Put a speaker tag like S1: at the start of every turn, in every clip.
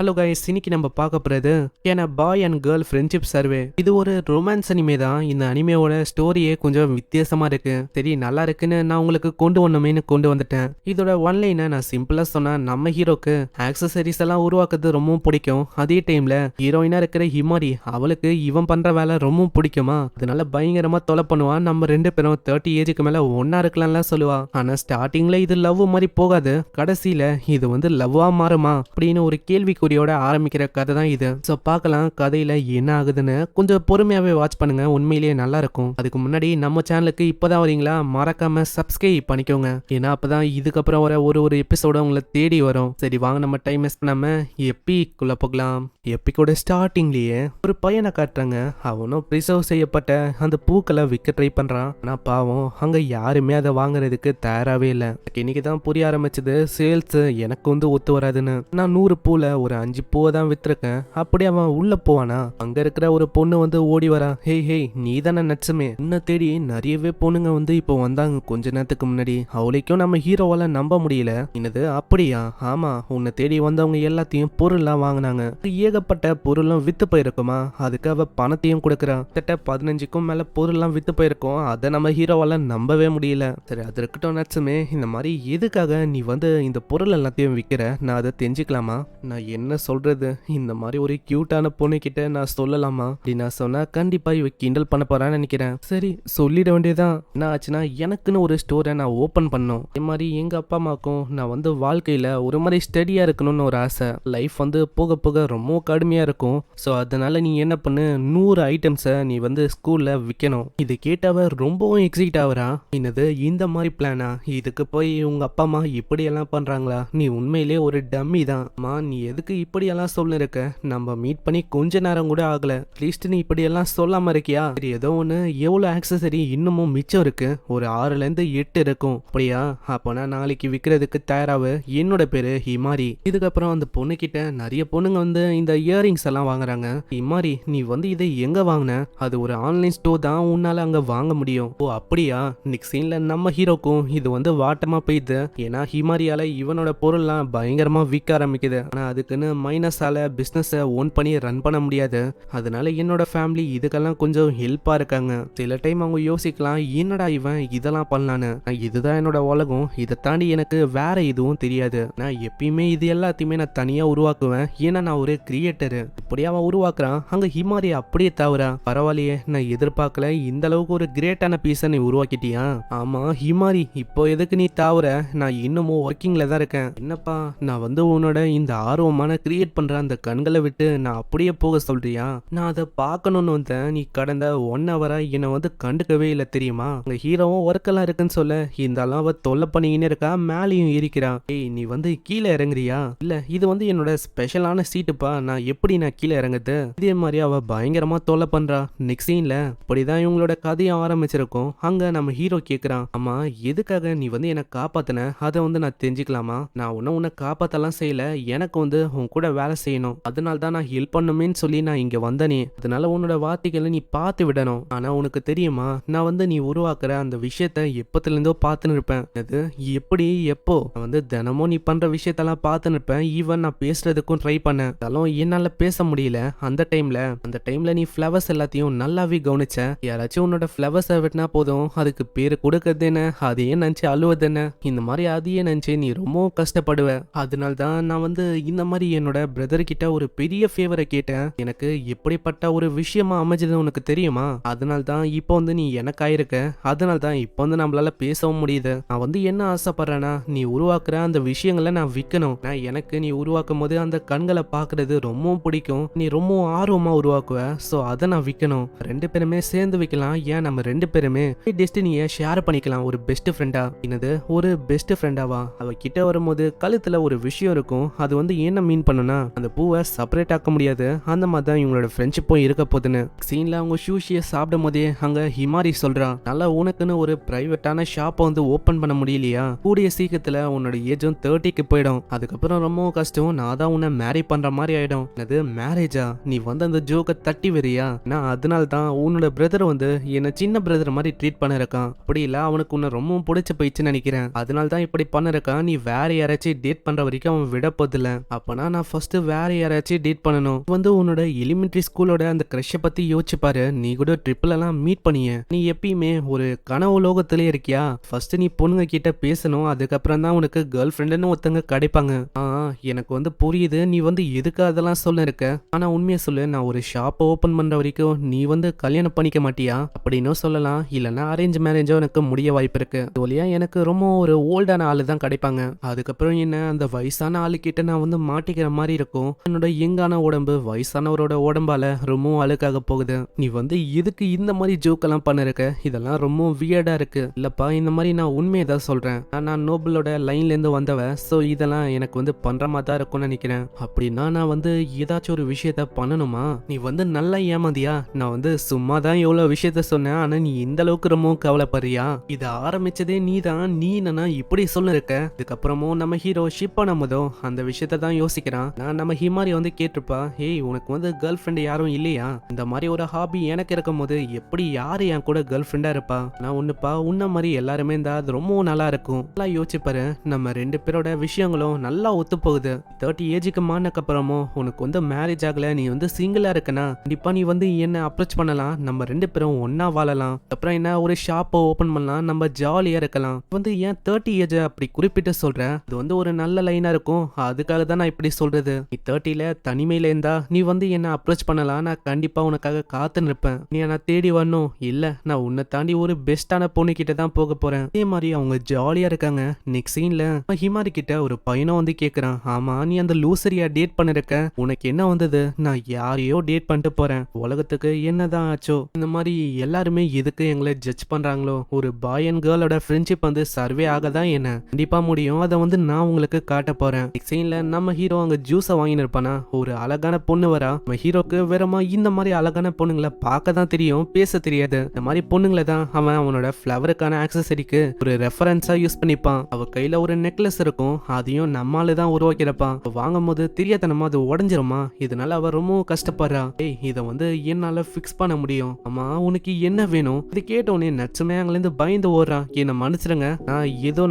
S1: Hello guys, இன்னைக்கு நம்ம பார்க்க போறது ஏன்னா பாய் அண்ட் கேர்ள் ஃப்ரெண்ட்ஷிப் சர்வே. இது ஒரு ரொமான்ஸ் அனிமே தான். இந்த அனிமேவோட ஸ்டோரியே கொஞ்சம் வித்தியாசமா இருக்கு. சரி, நல்லா இருக்குன்னு நான் உங்களுக்கு கொண்டு வந்துட்டேன். இதோட ஒன்லைனை நான் சிம்பிளா சொன்னா, நம்ம ஹீரோக்கு ஆக்சசரிஸ் எல்லாம் உருவாக்குறது ரொம்ப பிடிக்கும். அதே டைம்ல ஹீரோயினா இருக்கிற ஹிமாரி, அவளுக்கு இவன் பண்ற வேலை ரொம்ப பிடிக்குமா, அதனால பயங்கரமா தொலை பண்ணுவான். நம்ம ரெண்டு பேரும் 30 ஏஜுக்கு மேல ஒன்னா இருக்கலாம்லாம் சொல்லுவா. ஆனா ஸ்டார்டிங்ல இது லவ் மாதிரி போகாது. கடைசியில இது வந்து லவ்வா மாறுமா அப்படின்னு ஒரு கேள்வி குறியோட ஆரம்பிக்கிற கதை தான் இது. சோ பார்க்கலாம் கதையில என்ன ஆகுதுன்னு. கொஞ்சம் பொறுமையாவே வாட்ச் பண்ணுங்க, உண்மையிலேயே நல்லா இருக்கும். அதுக்கு முன்னாடி நம்ம சேனலுக்கு இப்பதான் வரீங்களா, மறக்காம சப்ஸ்கிரைப் பண்ணிக்கோங்க. ஏன்னா அப்பதான் இதுக்கப்புறம் வர ஒரு எபிசோட உங்களை தேடி வரும். சரி வாங்க, நம்ம டைம் வேஸ்ட் பண்ணாம எப்பிக்குள்ள போகலாம். எப்பிக்கோட ஸ்டார்டிங்லயே ஒரு பையனை காட்டுறாங்க. அவனும் ப்ரிசர்வ் செய்யப்பட்ட அந்த பூக்களை விற்க ட்ரை பண்றான். ஆனா பாவம், அங்க யாருமே அதை வாங்குறதுக்கு தயாராகவே இல்லை. இன்னைக்கு தான் புரிய ஆரம்பிச்சது, சேல்ஸ் எனக்கு வந்து ஒத்து வராதுன்னு. நான் 100 பூல ஒரு 5 பூவை தான் வித்துருக்கேன். அப்படி அவன் உள்ள போவானா, அங்க இருக்கிற ஒரு பொண்ணு வந்து ஓடி வரா. ஹே ஹே, நீ தானே நட்சமே, உன்னை தேடி நிறையவே பொண்ணுங்க வந்து இப்போ வந்தாங்க கொஞ்ச நேரத்துக்கு முன்னாடி. அவளைக்கும் நம்ம ஹீரோவால நம்ப முடியல. என்னது அப்படியா? ஆமா, உன்னை தேடி வந்தவங்க எல்லாத்தையும் பொருள்லாம் வாங்கினாங்க. ஏகப்பட்ட பொருளும் வித்து போயிருக்குமா, அதுக்கு அவ பணத்தையும் கொடுக்குறா. கிட்ட 15க்கும் மேல பொருள்லாம் வித்து போயிருக்கும். அதை நம்ம ஹீரோவால நம்பவே முடியல. சரி, அது இருக்கட்டும் நட்சமே, இந்த மாதிரி எதுக்காக நீ வந்து இந்த பொருள் எல்லாத்தையும் விற்கிற, நான் அதை தெரிஞ்சுக்கலாமா? நான் என்ன சொல்றது, இந்த மாதிரி ஒரு கியூட்டான பொண்ணு கிட்ட நான் சொல்லலாமா அப்படின்னு நான் சொன்னா கண்டிப்பா இவ கிண்டல் பண்ண போறான்னு நினைக்கிறேன். சரி சொல்லிட வேண்டியதான். என்ன ஆச்சுன்னா, எனக்குன்னு ஒரு ஸ்டோரை நான் ஓபன் பண்ணோம். இதே மாதிரி எங்க அப்பா அம்மாக்கும் நான் வந்து வாழ்க்கையில ஒரு மாதிரி ஸ்டடியா இருக்கணும்னு ஒரு ஆசை. லைஃப் வந்து போக போக ரொம்ப கடுமையா இருக்கும். ஸோ அதனால நீ என்ன பண்ணு, 100 ஐட்டம்ஸை நீ வந்து ஸ்கூல்ல விற்கணும். இது கேட்டவ ரொம்பவும் எக்ஸைட் ஆகுறா. என்னது இந்த மாதிரி பிளானா? இதுக்கு போய் உங்க அப்பா அம்மா இப்படி எல்லாம் பண்றாங்களா? நீ உண்மையிலே ஒரு டம்மி தான். நீ எதுக்கு இப்படி எல்லாம் சொல்ல இருக்க? நம்ம மீட் பண்ணி கொஞ்ச நேரம் கூட ஆகல, அட்லீஸ்ட் நீ இப்படி எல்லாம் சொல்லாம இருக்கியா? சரி, ஏதோ ஒண்ணு. எவ்வளவு ஆக்சசரி இன்னமும் மிச்சம் இருக்கு? ஒரு 6ல இருந்து 8 இருக்கும். அப்படியா? அப்போனா நாளைக்கு விற்கிறதுக்கு தயாராவு. என்னோட பேரு ஹிமாரி. இதுக்கப்புறம் அந்த பொண்ணு கிட்ட நிறைய பொண்ணுங்க வந்து இந்த இயரிங்ஸ் எல்லாம் வாங்குறாங்க. ஹிமாரி, நீ வந்து இதை எங்க வாங்கின? அது ஒரு ஆன்லைன் ஸ்டோர் தான், உன்னால அங்க வாங்க முடியும். ஓ அப்படியா? நெக்ஸ்ட் சீன்ல நம்ம ஹீரோக்கும் இது வந்து வாட்டமா போயிடுது. ஏன்னா ஹிமாரியால இவனோட பொருள்லாம் பயங்கரமா விற்க ஆரம்பிக்குது. ஆனா அதுக்குன்னு மைனஸால பிஸ்னஸை ஓன் பண்ணி ரன் பண்ண முடியாது. அதனால என்னோட ஃபேமிலி இதுக்கெல்லாம் கொஞ்சம் ஹெல்ப்பா இருக்காங்க. சில டைம் அவங்க யோசிக்கலாம், என்னடா இவன் இதெல்லாம் பண்ணலான்னு. இதுதான் என்னோட உலகம், இதை தாண்டி எனக்கு வேற எதுவும் தெரியாது. நான் எப்பயுமே இது எல்லாத்தையுமே நான் தனியா உருவாக்குவேன். ஏன்னா நான் ஒரு கிரியேட்டரு. இப்படியே அவன் உருவாக்குறான். அங்க ஹிமாரி அப்படியே தவறா. பரவாயில்லையே, நான் எதிர்பார்க்கல இந்த அளவுக்கு ஒரு கிரேட்டான பீஸை நீ உருவாக்கிட்டியா? ஆமா ஹிமாரி, இப்போ எதுக்கு நீ தாவற? நான் இன்னமும் ஒர்க்கிங்ல தான் இருக்கேன். என்னப்பா, நான் வந்து உன்னோட இந்த ஆர்வமான கிரியேட் பண்ற அந்த கண்களை விட்டு நான் அப்படியே போக சொல்றியா? நான் அதை பார்க்கணும்னு வந்தேன். நீ கடந்த 1 ஹவரா என்னை வந்து கண்டுக்கவே இல்லை தெரியுமா? உங்க ஹீரோவும் ஒர்க் எல்லாம் இருக்குன்னு சொல்ல, இருந்தாலும் அவ தொல்லை பண்ணிக்கின்னு இருக்கா, மேலேயும் இருக்கிறா. ஏய், நீ வந்து கீழே இறங்குறியா? இல்ல, இது வந்து என்னோட ஸ்பெஷலான சீட்டுப்பா, நான் எப்படி நான் கீழே இறங்குது? இதே மாதிரி அவ பயங்கரமா தொல்லை பண்றா. நெக்ஸ்ட் சீன்ல இப்படிதான் இவங்களோட கதையும் ஆரம்பிச்சிருக்கும். அங்க நம்ம ஹீரோ கேக்குறான், ஆமா எதுக்காக நீ வந்து என்னை காப்பாத்தின, அதை வந்து நான் தெரிஞ்சுக்கலாமா? நான் உன்னை காப்பாத்தலாம் செய்யல, எனக்கு வந்து உன் கூட வேலை செய்யணும், அதனால தான் நான் ஹெல்ப் பண்ணுமேன்னு சொல்லி நான் இங்க வந்தனே. அதனால உன்னோட வார்த்தைகளை நீ பார்த்து விடணும். ஆனா உனக்கு தெரியுமா, நான் வந்து நீ உருவாக்குற அந்த விஷயத்த எப்பத்துல இருந்தோ பார்த்துன்னு இருப்பேன். அது எப்படி எப்போ? நான் வந்து தினமும் நீ பண்ற விஷயத்தெல்லாம் பார்த்துன்னு இருப்பேன். ஈவன் நான் பேசுறதுக்கும் ட்ரை பண்ணேன், என்னால பேச முடியல. அந்த டைம்ல நீ ஃப்ளவர்ஸ் எல்லாத்தையும் நல்லாவே கவனிச்ச. யாராச்சும் உன்னோட ஃப்ளவர்ஸை வெட்டினா போதும், அதுக்கு பேரு கொடுக்கறது என்ன, அதையே நினைச்சு அழுவது என்ன, இந்த மாதிரி அதையே நினைச்சு நீ ரொம்ப கஷ்டப்படுவ. அதனால தான் நான் வந்து இந்த மாதிரி என்னோட பிரதர் கிட்ட ஒரு பெரிய ஃபேவரை கேட்டேன். எனக்கு எப்படிப்பட்ட ஒரு விஷயமா அமைஞ்சது உனக்கு தெரியுமா? அதனால தான் இப்போ வந்து நீ எனக்கு ஆயிருக்க. அதனால தான் இப்போ வந்து நம்மளால பேசவும் முடியுது. நான் வந்து என்ன ஆசைப்படுறேன்னா, நீ உருவாக்குற அந்த விஷயங்களை நான் விற்கணும். எனக்கு நீ உருவாக்கும் போது அந்த கண்களை பாக்குறது ரொம்ப பிடிக்கும். நீ ரொம்ப ஆர்வமா உருவாக்குவ. சோ அதை நான் விற்கணும். 2 பேருமே சேர்ந்து விற்கலாம். ஏன் நம்ம 2 பேருமே டெஸ்டினியை ஷேர் பண்ணிக்கலாம் ஒரு பெஸ்ட் ஃப்ரெண்டா. என்னது ஒரு பெஸ்ட் ஃப்ரெண்டாவா? அவ கிட்ட வரும்போது கழுத்துல ஒரு விஷயம் இருக்கும். அது வந்து என்ன மீன் பண்ணுனா, அந்த பூவை செப்பரேட் ஆக்க முடியாது. அந்த மாதிரி தான் இவங்களோட ஃப்ரெண்ட்ஷிப்பும் இருக்க போதுன்னு. சீன்ல அவங்க சூஷியை சாப்பிடும் போதே அங்க ஹிமாரி சொல்றா, நல்லா உனக்குன்னு ஒரு பிரைவேட்டான ஷாப்பை வந்து ஓபன் பண்ண முடியலையா? கூடிய சீக்கிரத்துல உன்னோட ஏஜும் 30க்கு போயிடும். அதுக்கப்புறம் ரொம்ப கஷ்டம், நான் தான் உன்னை மேரி பண்ற மாதிரி ஆயிடும். அது மேரேஜா? நீ வந்து அந்த ஜோக்கை தட்டி வரியா? நான் அதனால தான் உன்னோட பிரதர் வந்து என்ன சின்ன பிரதர் மாதிரி ட்ரீட் பண்ணிருக்கான். அப்படி இல்ல, அவனுக்கு உன்னை ரொம்ப பிடிச்சு போயிடுச்சுன்னு நினைக்கிறேன். அதனால தான் இப்படி பண்ணிருக்கான். நீ வேற யாராச்சும் டேட் பண்ற வரைக்கும் அவன் விட போதில்ல. அப்பனா இல்லனா நான் ஃபர்ஸ்ட் வேற யாராச்சும் டேட் பண்ணணும். வந்து உன்னோட எலிமெண்டரி ஸ்கூலோட அந்த கிரஷை பத்தி யோசிச்சு பாரு. நீ கூட ட்ரிப்ல எல்லாம் மீட் பண்ணிய. நீ எப்பயுமே ஒரு கனவு லோகத்திலே இருக்கியா? ஃபர்ஸ்ட் நீ பொண்ணுங்க கிட்ட பேசணும், அதுக்கப்புறம் தான் உனக்கு கேர்ள் ஃப்ரெண்டுன்னு ஒருத்தங்க கிடைப்பாங்க. எனக்கு வந்து புரியுது நீ வந்து எதுக்கு அதெல்லாம் சொல்ல இருக்க. ஆனா உண்மையை சொல்லு, நான் ஒரு ஷாப் ஓபன் பண்ற வரைக்கும் நீ வந்து கல்யாணம் பண்ணிக்க மாட்டியா அப்படின்னு சொல்லலாம். இல்லைன்னா அரேஞ்ச் மேரேஜோ எனக்கு முடிய வாய்ப்பு இருக்கு. இது வழியா எனக்கு ரொம்ப ஒரு ஓல்டான ஆளு தான் கிடைப்பாங்க. அதுக்கப்புறம் என்ன அந்த வயசான ஆளு கிட்ட நான் வந்து மாட்டிக்கிற மாதிரி இருக்கும். என்னோட யங்கான உடம்பு வயசானவரோட உடம்பால ரொம்பவும் அழுக்காக போகுது. நீ வந்து எதுக்கு இந்த மாதிரி ஜோக் எல்லாம் பண்ணிருக்க? இதெல்லாம் ரொம்ப வியர்டா இருக்கு. இல்லப்பா, இந்த மாதிரி நான் உண்மையை தான் சொல்றேன். நான் நோபலோட லைன்ல இருந்து வந்தவ. சோ இதெல்லாம் எனக்கு வந்து பண்ற மாதிரி தான் இருக்கும்னு நினைக்கிறேன். அப்படின்னா நான் வந்து ஏதாச்சும் ஒரு விஷயத்த பண்ணணுமா? நீ வந்து நல்லா ஏமாந்தியா? நான் வந்து சும்மா தான் எவ்வளவு விஷயத்த சொன்னேன். ஆனா நீ இந்த அளவுக்கு ரொம்ப கவலைப்படுறியா? இதை ஆரம்பிச்சதே நீ தான். நீ என்னன்னா இப்படி சொல்லிருக்க. இதுக்கப்புறமும் நம்ம ஹீரோ ஷிப் பண்ணும்போதும் அந்த விஷயத்த தான் யோசிக்கிறான். நான் நம்ம ஹிமாரி வந்து கேட்டிருப்பா, ஏய் உனக்கு வந்து கேர்ள் ஃப்ரெண்ட் யாரும் இல்லையா? இந்த மாதிரி ஒரு ஹாபி எனக்கு இருக்கும் போது எப்படி யாரு என் கூட கேர்ள் ஃப்ரெண்டா இருப்பா? நான் ஒண்ணுப்பா, உன்ன மாதிரி எல்லாருமே இருந்தா அது ரொம்ப நல்லா இருக்கும். நல்லா யோசிப்பாரு. நம்ம ரெண்டு பேரோட விஷயங்களும் நல்லா ஒத்து போகுது. 30 ஏஜுக்கு மானக்கு அப்புறமும் உனக்கு வந்து மேரேஜ் ஆகல, நீ வந்து சிங்கிளா இருக்கனா, கண்டிப்பா நீ வந்து என்ன அப்ரோச் பண்ணலாம். நம்ம ரெண்டு பேரும் ஒன்னா வாழலாம். அப்புறம் என்ன ஒரு ஷாப்பை ஓபன் பண்ணலாம். நம்ம ஜாலியா இருக்கலாம். வந்து ஏன் 30 ஏஜ் அப்படி குறிப்பிட்டு சொல்றேன்? அது வந்து ஒரு நல்ல லைனா இருக்கும். அதுக்காக தான் நான் இப்படி சொல்றது. நீ 30ல தனிமையில இருந்தா நீ வந்து என்ன அப்ரோச் பண்ணலாம். நான் கண்டிப்பா உனக்காக காத்து நிற்பேன். நீ நான் தேடி வரணும். இல்ல, நான் உன்னை தாண்டி ஒரு பெஸ்டான பொண்ணு கிட்ட தான் போக போறேன். அதே மாதிரி அவங்க ஜாலியா இருக்காங்க. நெக்ஸ்ட் சீன்ல ஹிமாரி கிட்ட ஒரு பையனும் வந்து கேக்குறான், ஆமா நீ அந்த லூசரியா டேட் பண்ணிருக்க, உனக்கு என்ன வந்தது? நான் யாரையோ டேட் பண்ணிட்டு போறேன். உலகத்துக்கு என்னதான் ஆச்சோ? இந்த மாதிரி எல்லாருமே எதுக்கு எங்களை ஜட்ஜ் பண்றாங்களோ? ஒரு பாய் அண்ட் கேர்ளோட ஃப்ரெண்ட்ஷிப் வந்து சர்வே ஆகதான் என்ன கண்டிப்பா முடியும். அதை வந்து நான் உங்களுக்கு காட்ட போறேன். நெக்ஸ்ட் சீன்ல நம்ம ஹீரோ அங்க ஜூஸை வாங்கின்னு இருப்பானா, ஒரு அழகான பொண்ணு வரா. நம்ம ஹீரோக்கு வேறமா இந்த மாதிரி அழகான பொண்ணுங்களை பார்க்க தான் தெரியும், பேச தெரியாது. இந்த மாதிரி பொண்ணுங்களை தான் அவன் அவனோட ஃபிளவருக்கான ஆக்சசரிக்கு ஒரு ரெஃபரன்ஸா யூஸ் பண்ணிப்பான். அவ கையில ஒரு நெக்லஸ் இருக்கும், அதையும் நம்மால தான் உருவாக்கிறப்பான். வாங்கும் போது தெரியாதனமா அது உடஞ்சிருமா. இதனால அவ ரொம்ப கஷ்டப்படுறா. ஏய், இதை வந்து என்னால ஃபிக்ஸ் பண்ண முடியும். ஆமா உனக்கு என்ன வேணும்? இது கேட்டோடனே நச்சுமே அங்க இருந்து பயந்து ஓடுறான். என்ன மன்னிச்சிருங்க,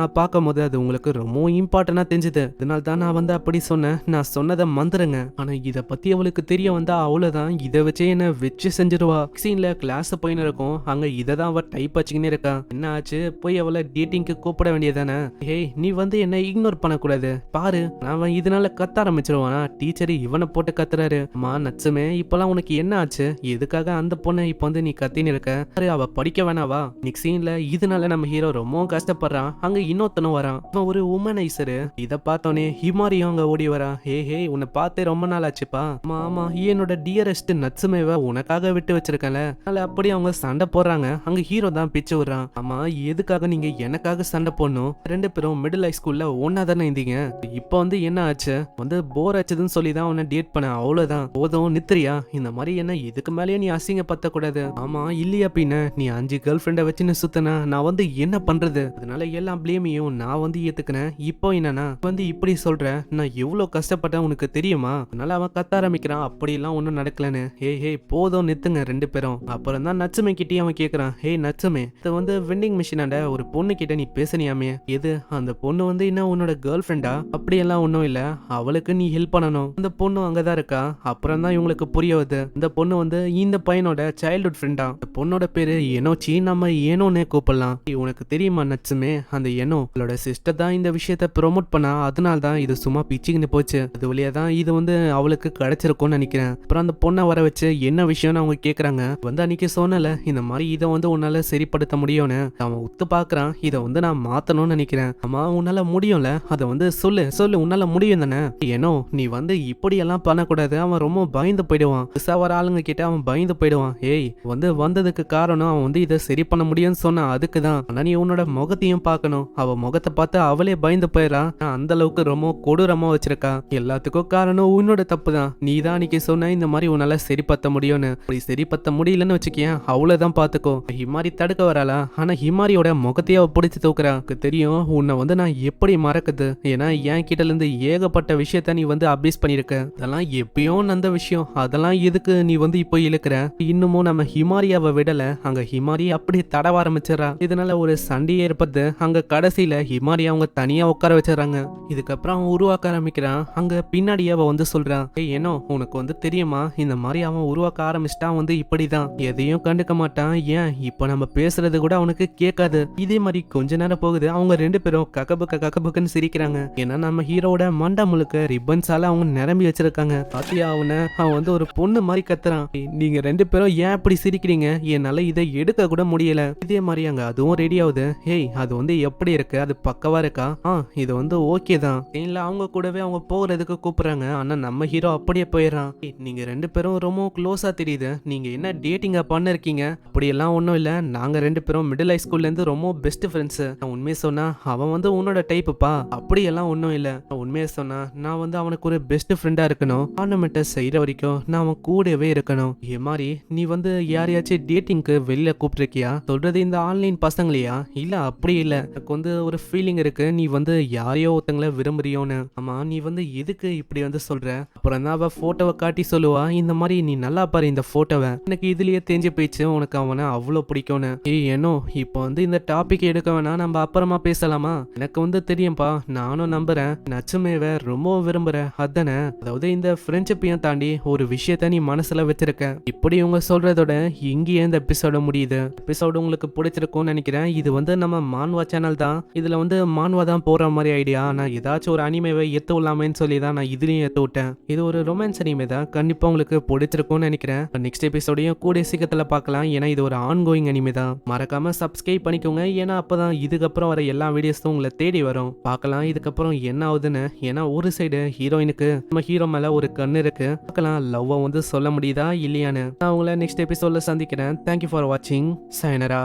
S1: நான் பார்க்கும் போது அது உங்களுக்கு ரொம்ப இம்பார்ட்டன்டா தெரிஞ்சது. இதனால தான் நான் வந்து அப்படி சொன்னேன். நான் சொன்னதை மந்துருங்க. ஆனா இதை பத்தி அவளுக்கு தெரிய வந்தா அவ்வளவுதான். இதை வச்சே என்ன வச்சு செஞ்சிருவா. சீன்ல கிளாஸ் போயின்னு இருக்கும். அங்க இதை தான் அவ டைப் வச்சுக்கினே இருக்கா. என்ன ஆச்சு? போய் அவளை டேட்டிங்க்கு கூப்பிட வேண்டியதானே? ஹேய், நீ வந்து என்ன இக்னோர் பண்ணக்கூடாது. பாரு, நான் இதனால கத்த ஆரம்பிச்சிருவானா? டீச்சர் இவனை போட்டு கத்துறாரு. அம்மா நச்சுமே, இப்பெல்லாம் உனக்கு என்ன ஆச்சு? எதுக்காக அந்த பொண்ணை இப்ப வந்து நீ கத்தின்னு இருக்க? அவ படிக்க வேணாவா? நெக்ஸ்ட் சீன்ல இதனால நம்ம ஹீரோ ரொம்ப கஷ்டப்படுறான். அங்க இன்னொருத்தனும் வரான். அவன் ஒரு உமனைசரு. இத பார்த்தோன்னே ஹிமாரியும் அங்க ஓடி வரா. ஹே உன்னை பார்த்தே ரொம்ப நாள் ஆச்சுப்பா. ஆமா என்னோட டியரஸ்ட் நட்சுமேவ உனக்காக விட்டு வச்சிருக்கல. அதனால அப்படி அவங்க சண்டை போடுறாங்க. அங்க ஹீரோ தான் பிச்சு விடுறான். ஆமா எதுக்காக நீங்க எனக்காக சண்டை போடணும்? ரெண்டு பேரும் மிடில் ஹை ஸ்கூல்ல ஒன்னா தானே இருந்தீங்க. இப்ப வந்து என்ன ஆச்சு? வந்து போர் ஆச்சுதுன்னு சொல்லி தான் உன்னை டேட் பண்ண. அவ்வளவுதான், போதும் நித்திரியா. இந்த மாதிரி என்ன இதுக்கு மேலேயே நீ அசிங்கப்படுத்த கூடாது. ஆமா இல்லையா பின்ன நீ 5 கேர்ள் ஃப்ரெண்டை வச்சுன்னு சுத்தனா நான் வந்து என்ன பண்றது? அதனால எல்லா பிளேமையும் நான் வந்து ஏத்துக்கிறேன். இப்போ என்னன்னா வந்து இப்படி சொல்ற, நான் எவ்வளவு கஷ்டப்பட்டேன் உனக்கு தெரியுமா? அதனால அவன் கத்த ஆரம்பிக்கிறான். அப்படி எல்லாம் ஒண்ணும் நடக்கலன்னு. ஹே போதும் நித்துங்க ரெண்டு பேரும். அப்புறம் தான் நச்சுமை கிட்டே அவன் கேக்குறான், ஹே நச்சுமே, இது வந்து வெண்டிங் மிஷினாண்ட ஒரு பொண்ணு கிட்ட நீ பேசனியாமே, எது அந்த பொண்ணு வந்து என்ன உன்னோட கேர்ள் ஃப்ரெண்டா? அப்படி எல்லாம் ஒண்ணும் இல்ல, அவளுக்கு நீ ஹெல்ப் பண்ணணும். அந்த பொண்ணு அங்கதான் இருக்கா. அப்புறம் தான் இவங்களுக்கு புரிய வருது, இந்த பொண்ணு வந்து இந்த பையனோட சைல்ட்ஹுட் ஃப்ரெண்டா. இந்த பொண்ணோட பேரு எனோச்சி, நம்ம ஏனோன்னு கூப்பிடலாம். உனக்கு தெரியுமா நச்சுமே, அந்த எனோ அவளோட சிஸ்டர் தான் இந்த விஷயத்த ப்ரொமோட் பண்ணா. அதனால தான் இது சும்மா பிச்சுக்கின்னு போச்சு. அது வழியா தான் இது வந்து அவளுக்கு கிடைச்சிருக்கும்னு நினைக்கிறேன். அப்புறம் அந்த பொண்ணை வர வச்சு என்ன விஷயம்னு அவங்க கேக்குறாங்க. வந்து அன்னைக்கு சொன்னல இந்த மாதிரி இதை வந்து உன்னால சரிப்படுத்த முடியும்னு. அவன் உத்து பாக்குறான். இதை வந்து நான் மாத்தணும்னு நினைக்கிறேன். ஆமா உன்னால முடியும்ல, அதை வந்து சொல்லு உன்னால முடியும் தானே? ஏனோ நீ வந்து இப்படி எல்லாம் பண்ணக்கூடாது. அவன் ரொம்ப பயந்து போயிடுவான். வர ஆளுங்க கிட்ட அவன் பயந்து போயிடுவான். ஏய் வந்து வந்ததுக்கு காரணம் அவன் வந்து இதை சரி பண்ண முடியும்னு சொன்னா அதுக்குதான். ஆனா நீ உன்னோட முகத்தையும் பார்க்கணும். அவ முகத்தை பார்த்து அவளே பயந்து போயிடா. அந்த அளவுக்கு ரொம்ப கொடூரமா வச்சிருக்கா. எல்லாத்துக்கும் காரணம் உன்னோட தப்பு தான். நீ தான் அன்னைக்கு சொன்ன இந்த மாதிரி உன்னால சரிப்படுத்த முடியும்னு. அப்படி சரிப்படுத்த முடியலன்னு வச்சுக்கேன், அவ்வளவுதான் பாத்துக்கோ. ஹிமாரி தடுக்க வராளா? ஆனா ஹிமாரியோட முகத்தையே அவ பிடிச்சு தூக்குறா. தெரியும் உன்னை வந்து நான் எப்படி மறக்குது. ஏன்னா என் கிட்ட இருந்து ஏகப்பட்ட விஷயத்த நீ வந்து அபியூஸ் பண்ணிருக்க. அதெல்லாம் எப்பயும் நடந்த விஷயம். அதெல்லாம் எதுக்கு நீ வந்து இப்போ இழுக்கிற? இன்னமும் நம்ம ஹிமாரியாவை விடல. அங்க ஹிமாரி அப்படி தடவ ஆரம்பிச்சிடறா. இதனால ஒரு சண்டையே ஏற்படுது. அங்க கடைசியில ஹிமாரி அவங்க தனியா உட்கார வச்சிடறாங்க. இதுக்கப்புறம் அவன் உருவாக்க ஆரம்பிக்கிறான். அங்க பின்னாடியே அவ வந்து சொல்றான், ஏய் ஏனோ உனக்கு வந்து தெரியுமா இந்த மாதிரி அவன் உருவாக்க ஆரம்பிச்சிட்டான் வந்து இப்படிதான் எதையும் கண்டுக்க மாட்டான். ஏன் இப்ப நம்ம பேசுறது கூட அவனுக்கு கேட்காது. இதே மாதிரி கொஞ்ச நேரம் போகுது. அவங்க ரெண்டு பேரும் கக்கபுக்குன்னு சிரிக்கிறாங்க. ஏன்னா நம்ம ஹீரோட மண்டை முழுக்க ரிப்பன்ஸால அவங்க நிரம்பி வச்சிருக்காங்க. பாத்தியா அவன் வந்து ஒரு பொண்ணு மாதிரி கத்துறான். நீங்க ரெண்டு பேரும் ஏன் இப்படி சிரிக்கிறீங்க? என்னால இதை எடுக்க கூட முடியல. இதே மாதிரி அங்க அதுவும் ரெடி ஆகுது. ஹேய் அது வந்து எப்படி இருக்கு? அது பக்கவா இருக்கா? இது வந்து ஓகே தான். இல்ல அவங்க கூடவே அவங்க போகிறதுக்கு கூப்பிடுறாங்க. ஆனா நம்ம ஹீரோ அப்படியே போயிடறான். நீங்க ரெண்டு பேரும் ரொம்ப க்ளோஸா தெரியுது. நீங்க என்ன டேட்டிங்கா பண்ண இருக்கீங்க? அப்படியெல்லாம் ஒன்றும் இல்லை. நாங்கள் ரெண்டு பேரும் மிடில் ஹை ஸ்கூல்லேருந்து ரொம்ப பெஸ்ட் ஃப்ரெண்ட்ஸு. நான் உண்மையை சொன்னா அவன் வந்து உன்னோட டைப்புப்பா. அப்படியெல்லாம் ஒன்றும் இல்லை. உண்மையை சொன்னா நான் வந்து அவனுக்கு ஒரு பெஸ்ட் ஃப்ரெண்டாக இருக்கணும். ஆர்னமெண்ட்டை செய்கிற வரைக்கும் நான் அவன் கூடவே இருக்கணும். இது மாதிரி நீ வந்து யாரையாச்சும் டேட்டிங்க்கு வெளியில கூப்பிட்டுருக்கியா? சொல்றது இந்த ஆன்லைன் பசங்களையா? இல்லை அப்படி இல்லை. எனக்கு வந்து ஒரு ஃபீலிங் இருக்கு. நீ வந்து யாரையோ ஒருத்தங்களை விரும்புறியோன்னு. ஆமா நீ வந்து எதுக்கு இப்படி வந்து சொல்ற? அப்புறம் தான் அவ போட்டோவை காட்டி சொல்லுவா, இந்த மாதிரி நீ நல்லா பாரு இந்த போட்டோவை. எனக்கு இதுலயே தெரிஞ்சு போயிடுச்சு உனக்கு அவனை அவ்வளோ பிடிக்கும்னு. ஏனோ இப்போ வந்து இந்த டாபிக் எடுக்க வேணா, நம்ம அப்புறமா பேசலாமா? எனக்கு வந்து தெரியும்பா, நானும் நம்புறேன். நச்சுமேவை ரொம்ப விரும்புறேன் அதானே? அதாவது இந்த ஃப்ரெண்ட்ஷிப்பையும் தாண்டி ஒரு விஷயத்த நீ மனசுல வச்சிருக்க. இப்படி உங்க சொல்றதோட இங்கேயே இந்த எபிசோட முடியுது. எபிசோடு உங்களுக்கு பிடிச்சிருக்கும்னு நினைக்கிறேன். இது வந்து நம்ம மான்வா சேனல் தான். இதுல வந்து மான்வா தான் போற மாதிரி ஐடியா. நான் ஏதாச்சும் ஒரு அனிமேவை ஏத்து விடலாமேன்னு சொல்லி தான் நான் இதுலயும் ஏத்து விட்டேன். இது ஒரு ரொமான்ஸ் அனிமே தான். கண்டிப்பா உங்களுக்கு பிடிச்சிருக்கும்னு நினைக்கிறேன். நெக்ஸ்ட் எபிசோடையும் கூடிய சீக்கிரத்துல பார்க்கலாம். ஏன்னா இது ஒரு ஆன்கோயிங் அனிமே தான். மறக்காம சப்ஸ்கிரைப் பண்ணிக்கோங்க. ஏன்னா அப்பதான் இதுக்கப்புறம் வர எல்லா வீடியோஸும் உங்களை தேடி வரும். பார்க்கலாம் இதுக்கப்புறம் என்ன ஆகுதுன்னு. ஏன்னா ஒரு சைடு ஹீரோயினுக்கு நம்ம ஹீரோ மேல ஒரு கண்ணு இருக்கு. பார்க்கலாம் லவ்வ வந்து சொல்ல முடியுதா இல்லையான்னு. நான் உங்களை நெக்ஸ்ட் எபிசோட்ல சந்திக்கிறேன். தேங்க்யூ ஃபார் வாட்சிங். சயனரா.